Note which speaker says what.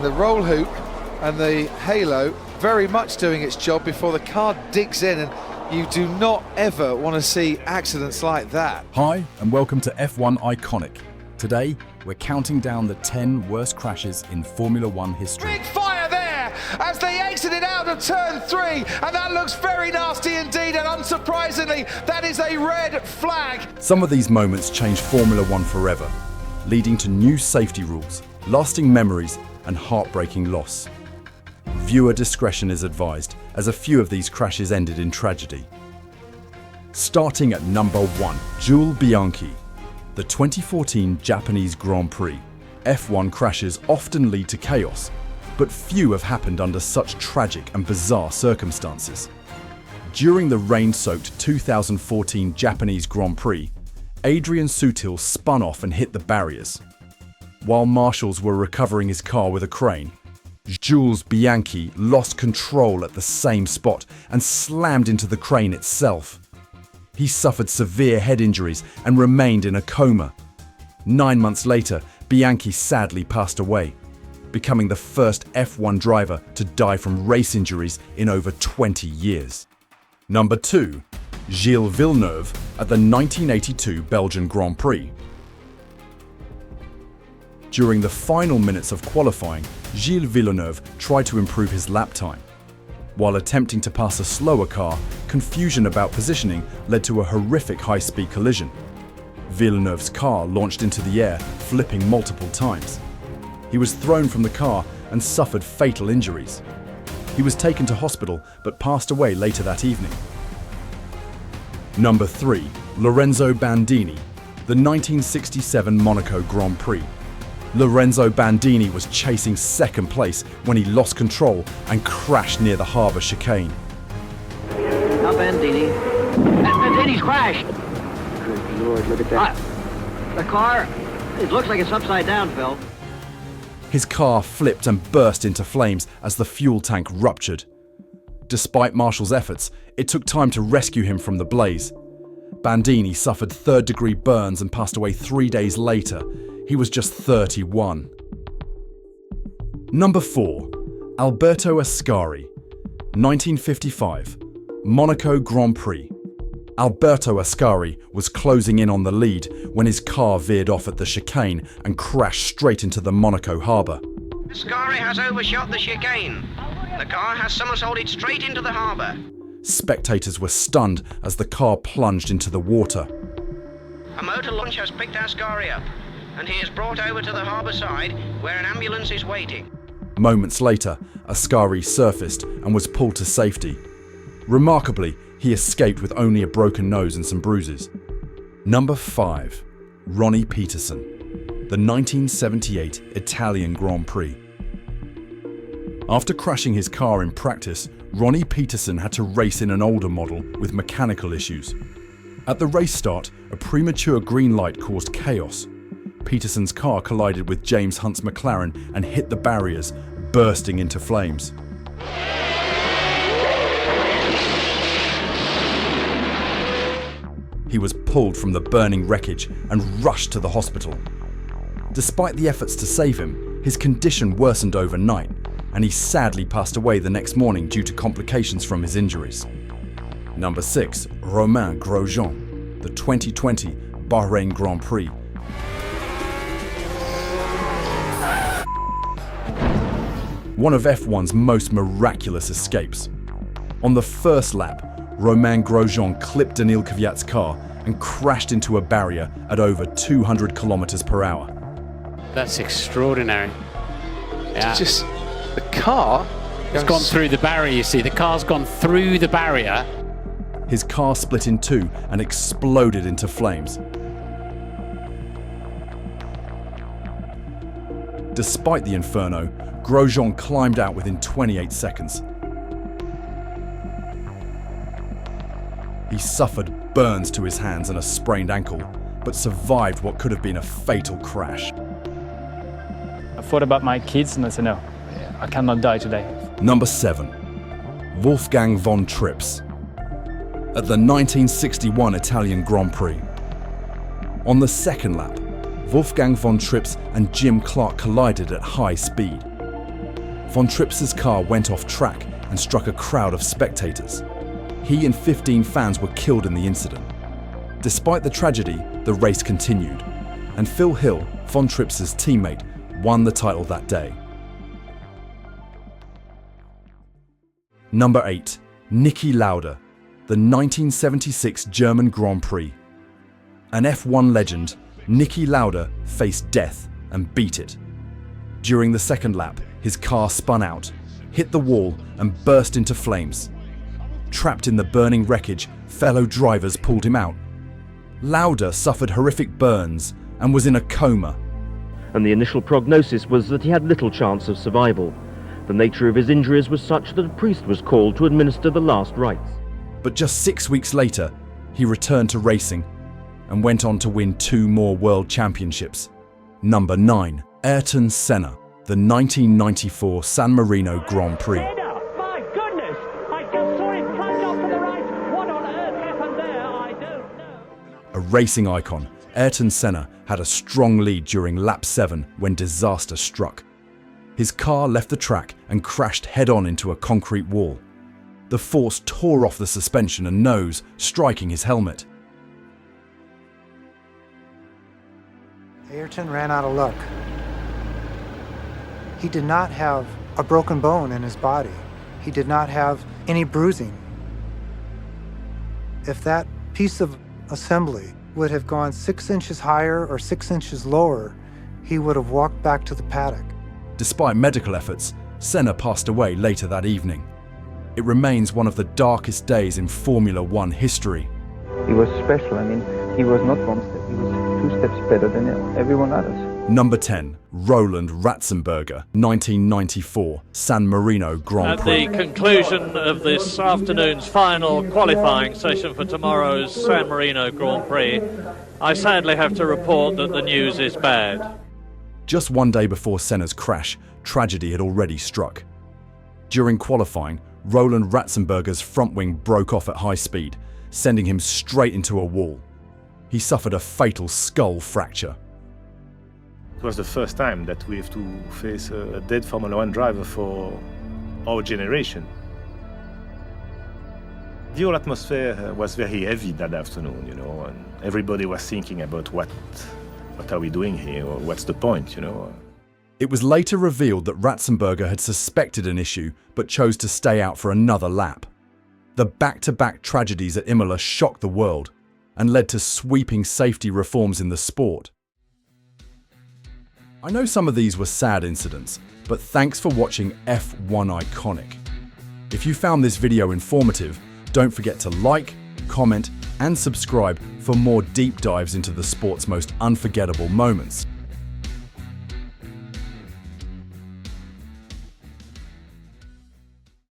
Speaker 1: the roll hoop and the halo very much doing its job before the car digs in, and you do not ever want to see accidents like that.
Speaker 2: Hi, and welcome to F1 Iconic. Today, we're counting down the 10 worst crashes in Formula One history.
Speaker 1: Big fire there as they exited out of turn 3, and that looks very nasty indeed, and unsurprisingly, that is a red flag.
Speaker 2: Some of these moments changed Formula One forever, leading to new safety rules, lasting memories, and heartbreaking loss. Viewer discretion is advised, as a few of these crashes ended in tragedy. Starting at number 1, Gilles Bianchi. The 2014 Japanese Grand Prix. F1 crashes often lead to chaos, but few have happened under such tragic and bizarre circumstances. During the rain-soaked 2014 Japanese Grand Prix, Adrian Sutil spun off and hit the barriers. While marshals were recovering his car with a crane, Gilles Bianchi lost control at the same spot and slammed into the crane itself. He suffered severe head injuries and remained in a coma. 9 months later, Bianchi sadly passed away, becoming the first F1 driver to die from race injuries in over 20 years. Number 2, Gilles Villeneuve at the 1982 Belgian Grand Prix. During the final minutes of qualifying, Gilles Villeneuve tried to improve his lap time. While attempting to pass a slower car, confusion about positioning led to a horrific high-speed collision. Villeneuve's car launched into the air, flipping multiple times. He was thrown from the car and suffered fatal injuries. He was taken to hospital but passed away later that evening. Number 3, Lorenzo Bandini, the 1967 Monaco Grand Prix. Lorenzo Bandini was chasing second place when he lost control and crashed near the harbour chicane.
Speaker 3: Now Bandini. Bandini's crashed!
Speaker 4: Good Lord, look at that.
Speaker 3: The car, it looks like it's upside down, Phil.
Speaker 2: His car flipped and burst into flames as the fuel tank ruptured. Despite marshals' efforts, it took time to rescue him from the blaze. Bandini suffered third-degree burns and passed away 3 days later. He was just 31. Number 4, Alberto Ascari, 1955, Monaco Grand Prix. Alberto Ascari was closing in on the lead when his car veered off at the chicane and crashed straight into the Monaco harbour.
Speaker 5: Ascari has overshot the chicane. The car has somersaulted straight into the harbour.
Speaker 2: Spectators were stunned as the car plunged into the water.
Speaker 5: A motor launch has picked Ascari up, and he is brought over to the harbour side where an ambulance is waiting.
Speaker 2: Moments later, Ascari surfaced and was pulled to safety. Remarkably, he escaped with only a broken nose and some bruises. Number 5, Ronnie Peterson, the 1978 Italian Grand Prix. After crashing his car in practice, Ronnie Peterson had to race in an older model with mechanical issues. At the race start, a premature green light caused chaos. Peterson's car collided with James Hunt's McLaren and hit the barriers, bursting into flames. He was pulled from the burning wreckage and rushed to the hospital. Despite the efforts to save him, his condition worsened overnight, and he sadly passed away the next morning due to complications from his injuries. Number 6, Romain Grosjean, the 2020 Bahrain Grand Prix. One of F1's most miraculous escapes. On the first lap, Romain Grosjean clipped Daniil Kvyat's car and crashed into a barrier at over 200 kilometers per hour.
Speaker 6: That's extraordinary. Yeah.
Speaker 1: It's just the car.
Speaker 6: It's gone through the barrier, you see. The car's gone through the barrier.
Speaker 2: His car split in two and exploded into flames. Despite the inferno, Grosjean climbed out within 28 seconds. He suffered burns to his hands and a sprained ankle, but survived what could have been a fatal crash.
Speaker 7: I thought about my kids and I said, no, I cannot die today.
Speaker 2: Number 7, Wolfgang von Trips. At the 1961 Italian Grand Prix. On the second lap, Wolfgang von Trips and Jim Clark collided at high speed. von Trips's car went off track and struck a crowd of spectators. He and 15 fans were killed in the incident. Despite the tragedy, the race continued, and Phil Hill, von Trips's teammate, won the title that day. Number 8. Niki Lauda, the 1976 German Grand Prix. An F1 legend, Niki Lauda faced death and beat it. During the second lap, his car spun out, hit the wall and burst into flames. Trapped in the burning wreckage, fellow drivers pulled him out. Lauda suffered horrific burns and was in a coma.
Speaker 4: And the initial prognosis was that he had little chance of survival. The nature of his injuries was such that a priest was called to administer the last rites.
Speaker 2: But just 6 weeks later, he returned to racing and went on to win 2 more world championships. Number 9. Ayrton Senna, the 1994 San Marino Grand Prix.
Speaker 8: My goodness! I just saw him plunge off to the right. What on earth happened there? I don't know.
Speaker 2: A racing icon, Ayrton Senna had a strong lead during lap 7 when disaster struck. His car left the track and crashed head-on into a concrete wall. The force tore off the suspension and nose, striking his helmet.
Speaker 9: Ayrton ran out of luck. He did not have a broken bone in his body. He did not have any bruising. If that piece of assembly would have gone 6 inches higher or 6 inches lower, he would have walked back to the paddock.
Speaker 2: Despite medical efforts, Senna passed away later that evening. It remains one of the darkest days in Formula One history.
Speaker 10: He was special. I mean, he was not one step, he was 2 steps better than everyone else.
Speaker 2: Number 10. Roland Ratzenberger, 1994 San Marino Grand Prix.
Speaker 11: At the conclusion of this afternoon's final qualifying session for tomorrow's San Marino Grand Prix, I sadly have to report that the news is bad.
Speaker 2: Just 1 day before Senna's crash, tragedy had already struck. During qualifying, Roland Ratzenberger's front wing broke off at high speed, sending him straight into a wall. He suffered a fatal skull fracture.
Speaker 12: It was the first time that we have to face a dead Formula One driver for our generation. The whole atmosphere was very heavy that afternoon, you know, and everybody was thinking about what are we doing here, or what's the point, you know.
Speaker 2: It was later revealed that Ratzenberger had suspected an issue but chose to stay out for another lap. The back-to-back tragedies at Imola shocked the world and led to sweeping safety reforms in the sport. I know some of these were sad incidents, but thanks for watching F1 Iconic. If you found this video informative, don't forget to like, comment, and subscribe for more deep dives into the sport's most unforgettable moments.